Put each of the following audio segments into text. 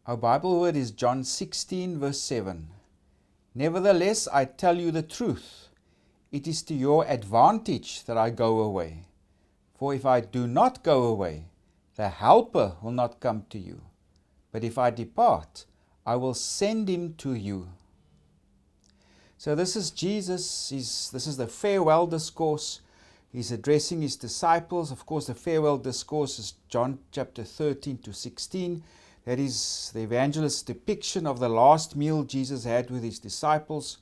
Our Bible word is John 16 verse 7. Nevertheless, I tell you the truth. It is to your advantage that I go away. For if I do not go away, the Helper will not come to you. But if I depart, I will send him to you. So this is Jesus. This is the farewell discourse. He's addressing his disciples. Of course, the farewell discourse is John chapter 13 to 16. That is the evangelist's depiction of the last meal Jesus had with his disciples.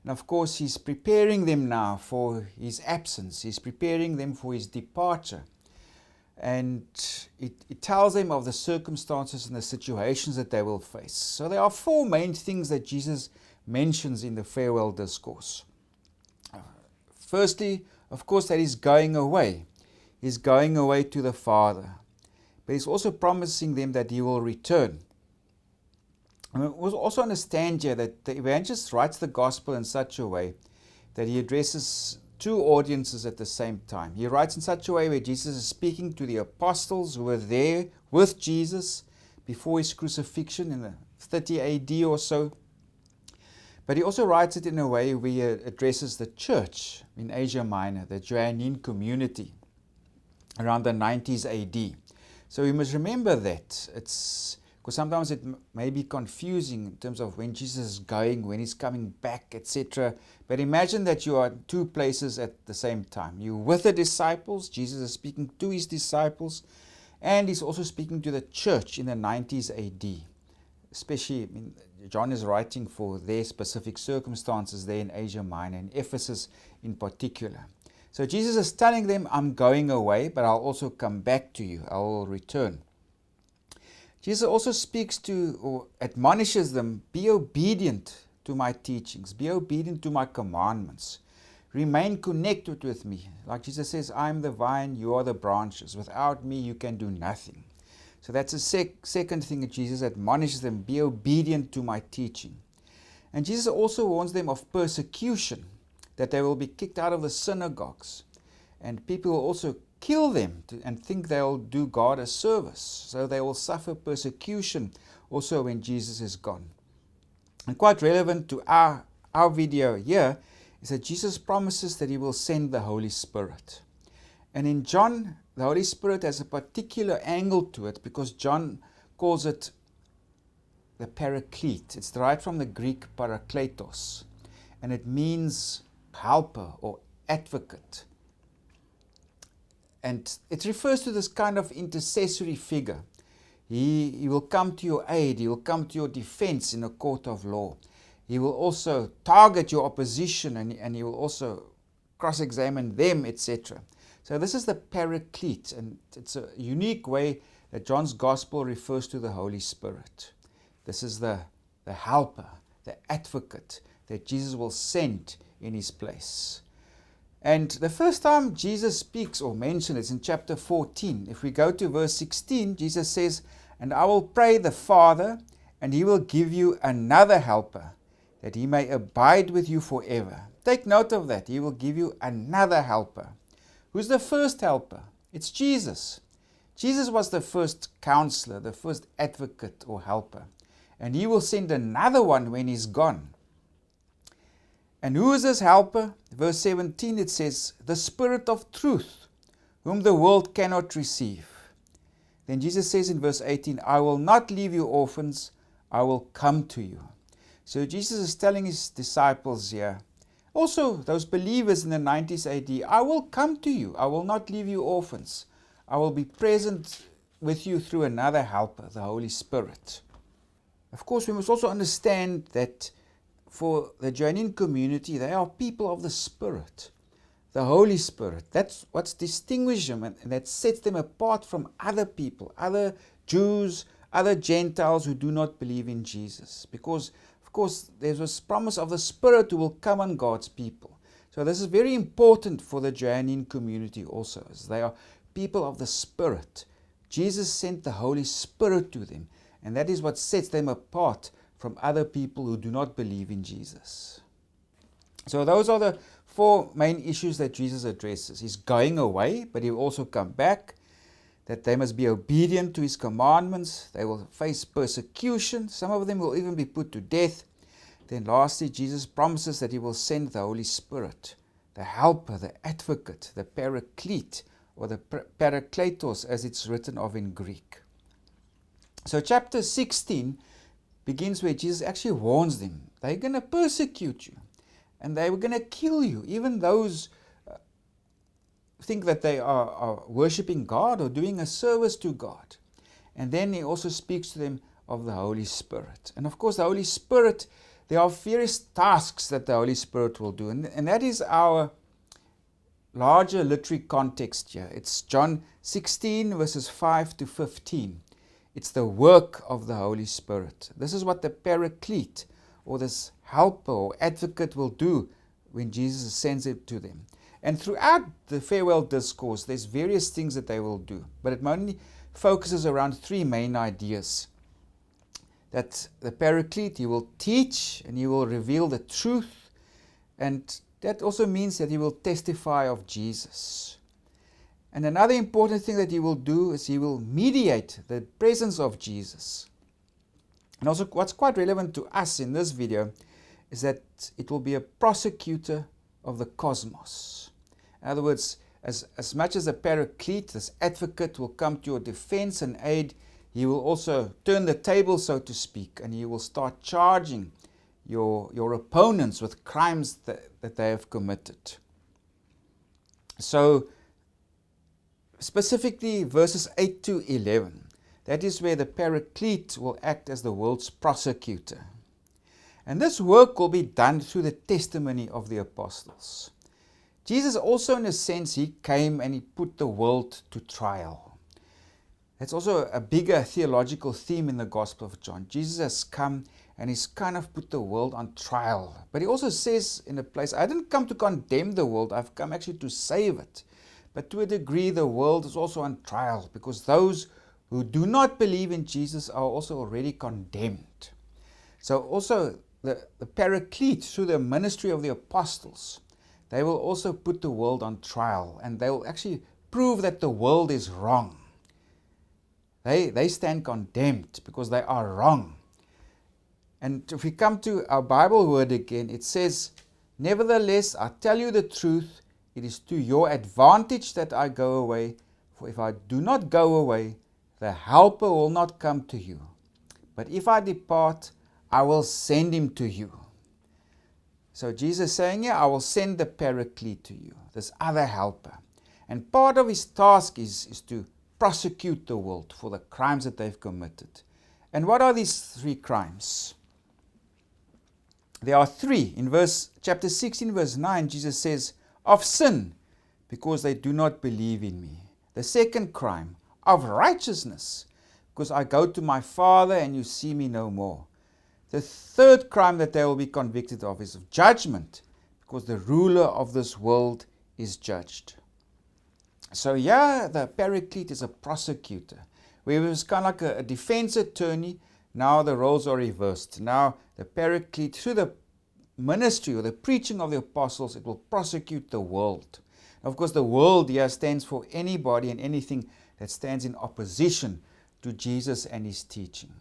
And of course, he's preparing them now for his absence. He's preparing them for his departure. And it tells them of the circumstances and the situations that they will face. So there are four main things that Jesus mentions in the farewell discourse. Firstly, of course, that he's going away. He's going away to the Father. But he's also promising them that he will return. And we also understand here that the evangelist writes the gospel in such a way that he addresses two audiences at the same time. He writes in such a way where Jesus is speaking to the apostles who were there with Jesus before his crucifixion in the 30 AD or so. But he also writes it in a way where he addresses the church in Asia Minor, the Johannine community, around the 90s AD. So we must remember that. It's because sometimes it may be confusing in terms of when Jesus is going, when he's coming back, etc. But imagine that you are in two places at the same time. You're with the disciples. Jesus is speaking to his disciples. And he's also speaking to the church in the 90s AD. Especially, John is writing for their specific circumstances there in Asia Minor, in Ephesus in particular. So Jesus is telling them, I'm going away, but I'll also come back to you. I will return. Jesus also speaks to or admonishes them, be obedient to my teachings. Be obedient to my commandments. Remain connected with me. Like Jesus says, I'm the vine, you are the branches. Without me, you can do nothing. So that's the second thing that Jesus admonishes them, be obedient to my teaching. And Jesus also warns them of persecution, that they will be kicked out of the synagogues. And people will also kill them and think they'll do God a service. So they will suffer persecution also when Jesus is gone. And quite relevant to our video here is that Jesus promises that he will send the Holy Spirit. And in John, the Holy Spirit has a particular angle to it because John calls it the paraclete. It's derived from the Greek parakletos. And it means helper or advocate. And it refers to this kind of intercessory figure. He will come to your aid. He will come to your defense in a court of law. He will also target your opposition and he will also cross-examine them, etc. So this is the paraclete, and it's a unique way that John's gospel refers to the Holy Spirit. This is the helper, the advocate that Jesus will send in his place. And the first time Jesus speaks or mentions is in chapter 14. If we go to verse 16, Jesus says, and I will pray the Father, and he will give you another helper, that he may abide with you forever. Take note of that. He will give you another helper. Who's the first helper? It's Jesus. Jesus was the first counselor, the first advocate or helper. And he will send another one when he's gone. And who is this helper? Verse 17 it says, the Spirit of truth, whom the world cannot receive. Then Jesus says in verse 18, I will not leave you orphans, I will come to you. So Jesus is telling his disciples here, also those believers in the 90s AD, I will come to you, I will not leave you orphans. I will be present with you through another helper, the Holy Spirit. Of course, we must also understand that for the Johannine community, they are people of the Spirit, the Holy Spirit. That's what's distinguished them and that sets them apart from other people, other Jews, other Gentiles who do not believe in Jesus. Because, of course, there's this promise of the Spirit who will come on God's people. So this is very important for the Johannine community also, as they are people of the Spirit. Jesus sent the Holy Spirit to them, and that is what sets them apart from other people who do not believe in Jesus. So those are the four main issues that Jesus addresses. He's going away, but he will also come back. that they must be obedient to His commandments. They will face persecution. Some of them will even be put to death. Then lastly, Jesus promises that He will send the Holy Spirit, the helper, the advocate, the paraclete, or the parakletos as it's written of in Greek. So chapter 16 begins where Jesus actually warns them. They're going to persecute you and they were going to kill you. Even those think that they are worshipping God or doing a service to God. And then He also speaks to them of the Holy Spirit. And of course the Holy Spirit, there are various tasks that the Holy Spirit will do. And that is our larger literary context here. It's John 16 verses 5 to 15. It's the work of the Holy Spirit. This is what the paraclete or this helper or advocate will do when Jesus sends it to them. And throughout the farewell discourse, there's various things that they will do. But it mainly focuses around three main ideas. That the paraclete, He will teach and He will reveal the truth. And that also means that He will testify of Jesus. And another important thing that He will do is He will mediate the presence of Jesus. And also what's quite relevant to us in this video is that it will be a prosecutor of the cosmos. In other words, as much as a paraclete, this advocate will come to your defense and aid, He will also turn the table, so to speak, and He will start charging your opponents with crimes that they have committed. So, specifically verses 8 to 11, that is where the paraclete will act as the world's prosecutor. And this work will be done through the testimony of the apostles. Jesus also, in a sense, He came and He put the world to trial. That's also a bigger theological theme in the Gospel of John. Jesus has come and He's kind of put the world on trial. But He also says in a place, I didn't come to condemn the world, I've come actually to save it. But to a degree, the world is also on trial because those who do not believe in Jesus are also already condemned. So also the paraclete, through the ministry of the apostles, they will also put the world on trial and they will actually prove that the world is wrong. They stand condemned because they are wrong. And if we come to our Bible word again, it says, nevertheless, I tell you the truth, it is to your advantage that I go away, for if I do not go away, the helper will not come to you. But if I depart, I will send Him to you. So Jesus is saying here, I will send the paraclete to you, this other helper. And part of His task is to prosecute the world for the crimes that they've committed. And what are these three crimes? There are three. In chapter 16, verse 9, Jesus says, of sin, because they do not believe in me. The second crime, of righteousness, because I go to my Father and you see me no more. The third crime that they will be convicted of is of judgment, because the ruler of this world is judged. So yeah, the paraclete is a prosecutor. Where it was kind of like a defense attorney, now the roles are reversed. Now the paraclete, through the ministry or the preaching of the apostles, it will prosecute the world. Of course, the world here stands for anybody and anything that stands in opposition to Jesus and His teaching.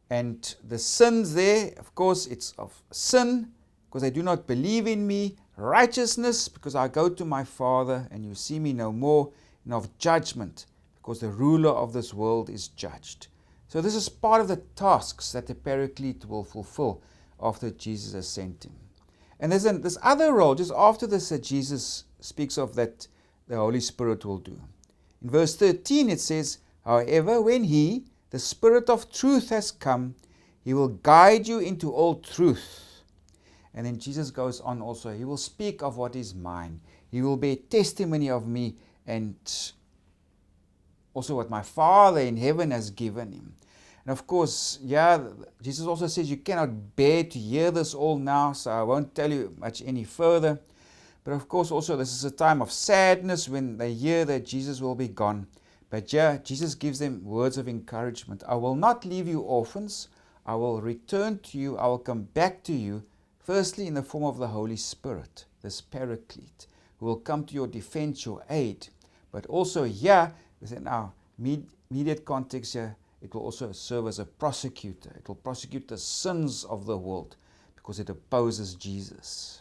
And the sins there, of course, it's of sin, because they do not believe in me. Righteousness, because I go to my Father and you see me no more. And of judgment, because the ruler of this world is judged. So this is part of the tasks that the paraclete will fulfill after Jesus has sent Him. And there's this other role, just after this, that Jesus speaks of that the Holy Spirit will do. In verse 13 it says, however, when He, the Spirit of truth, has come, He will guide you into all truth. And then Jesus goes on also, He will speak of what is mine. He will bear testimony of me and also what my Father in heaven has given Him. And of course, yeah, Jesus also says you cannot bear to hear this all now, so I won't tell you much any further. But of course also this is a time of sadness when they hear that Jesus will be gone. But yeah, Jesus gives them words of encouragement. I will not leave you orphans. I will return to you. I will come back to you, firstly in the form of the Holy Spirit, this paraclete, who will come to your defense, your aid. But also, yeah, within our immediate context here, it will also serve as a prosecutor. It will prosecute the sins of the world because it opposes Jesus.